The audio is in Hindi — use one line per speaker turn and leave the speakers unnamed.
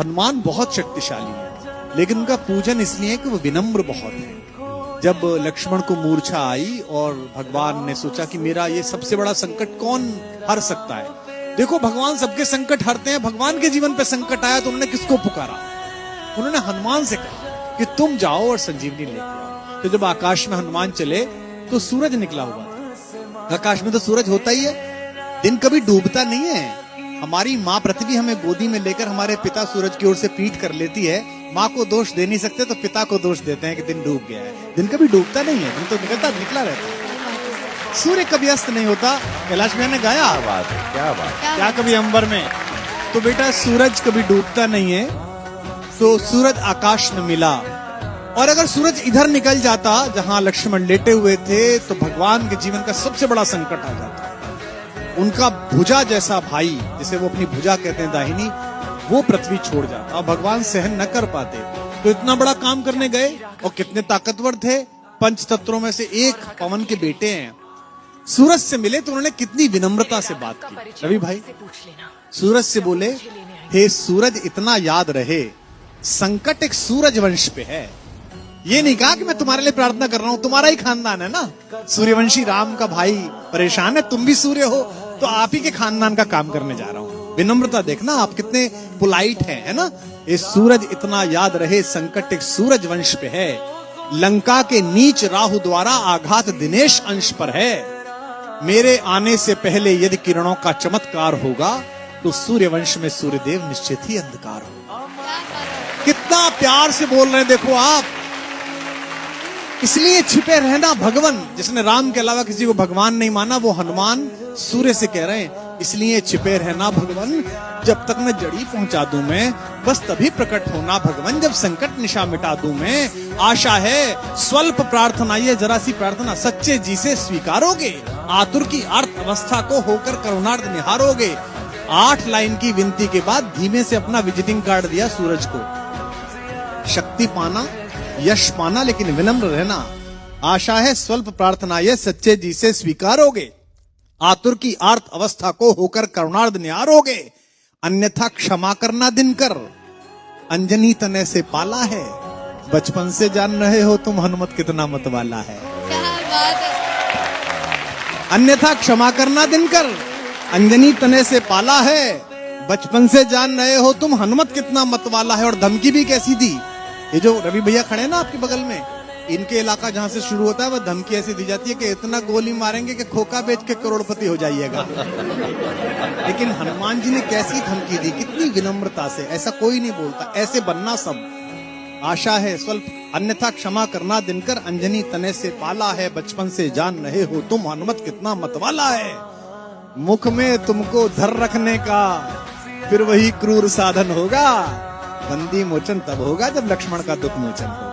हनुमान बहुत शक्तिशाली है, लेकिन उनका पूजन इसलिए है कि वो विनम्र बहुत है। जब लक्ष्मण को मूर्छा आई और भगवान ने सोचा कि मेरा ये सबसे बड़ा संकट कौन हर सकता है। देखो, भगवान सबके संकट हरते हैं। भगवान के जीवन पे संकट आया तो उन्होंने किसको पुकारा? उन्होंने हनुमान से कहा कि तुम जाओ और संजीवनी लेके आओ। तो जब आकाश में हनुमान चले तो सूरज निकला हुआ था। आकाश में तो सूरज होता ही है, दिन कभी डूबता नहीं है। हमारी माँ पृथ्वी हमें गोदी में लेकर हमारे पिता सूरज की ओर से पीठ कर लेती है। माँ को दोष दे नहीं सकते तो पिता को दोष देते हैं कि दिन डूब गया है। दिन कभी डूबता नहीं है, दिन तो निकला रहता है। सूर्य कभी अस्त नहीं होता। कैलाश भैया ने गाया, क्या कभी अंबर में। तो बेटा, सूरज कभी डूबता नहीं है। तो सूरज आकाश में मिला, और अगर सूरज इधर निकल जाता जहां लक्ष्मण लेटे हुए थे तो भगवान के जीवन का सबसे बड़ा संकट आ जाता। उनका भुजा जैसा भाई, जिसे वो अपनी भुजा कहते हैं दाहिनी, वो पृथ्वी छोड़ जाता और भगवान सहन न कर पाते। तो इतना बड़ा काम करने गए, और कितने ताकतवर थे। पंच तत्वों में से एक पवन के बेटे हैं। सूरज से मिले तो उन्होंने कितनी विनम्रता से बात की। रवि भाई सूरज से बोले, हे सूरज, इतना याद रहे संकट एक सूरज वंश पे है। ये नहीं कहा कि मैं तुम्हारे लिए प्रार्थना कर रहा हूं, तुम्हारा ही खानदान है ना, सूर्यवंशी राम का भाई परेशान है, तुम भी सूर्य हो, तो आप ही के खानदान का काम करने जा रहा हूं। विनम्रता देखना, आप कितने पोलाइट हैं, है ना। ये सूरज इतना याद रहे संकट एक सूरज वंश पे है। लंका के नीच राहु द्वारा आघात दिनेश अंश पर है। मेरे आने से पहले यदि किरणों का चमत्कार होगा तो सूर्यवंश में सूर्यदेव निश्चित ही अंधकार होगा। कितना प्यार से बोल रहे हैं, देखो आप। इसलिए छिपे रहना भगवान। जिसने राम के अलावा किसी को भगवान नहीं माना, वो हनुमान सूर्य से कह रहे हैं, इसलिए छिपे रहना भगवान, जब तक न जड़ी पहुंचा दूं मैं, बस तभी प्रकट होना भगवान, जब संकट निशा मिटा दूं मैं। आशा है स्वल्प प्रार्थना, ये जरा सी प्रार्थना सच्चे जी से स्वीकारोगे, आतुर की अर्थ अवस्था को होकर करुणार्थ निहारोगे। 8 लाइन की विनती के बाद धीमे से अपना विजिटिंग कार्ड दिया सूरज को। शक्ति पाना, यश पाना, लेकिन विनम्र रहना। आशा है स्वल्प प्रार्थना ये सच्चे जी से स्वीकारोगे, आतुर की आर्त अवस्था को होकर करुणार्थ निहारोगे। अन्यथा क्षमा करना दिनकर, अंजनी तने से पाला है, बचपन से जान रहे हो तुम हनुमत कितना मतवाला है। अन्यथा क्षमा करना दिनकर, अंजनी तने से पाला है, बचपन से जान रहे हो तुम हनुमत कितना मतवाला है। और धमकी भी कैसी दी। ये जो रवि भैया खड़े हैं ना आपके बगल में, इनके इलाका जहां से शुरू होता है, वह धमकी ऐसी दी जाती है कि इतना गोली मारेंगे कि खोखा बेच के करोड़पति हो जाइएगा। लेकिन हनुमान जी ने कैसी धमकी दी, कितनी विनम्रता से। ऐसा कोई नहीं बोलता, ऐसे बनना सब। आशा है स्वल्प, अन्यथा क्षमा करना दिनकर, अंजनी तने से पाला है, बचपन से जान रहे हो तुम हनुमत कितना मतवाला है। मुख में तुमको धर रखने का फिर वही क्रूर साधन होगा। बंदी मोचन तब होगा जब लक्ष्मण का दुख मोचन होगा।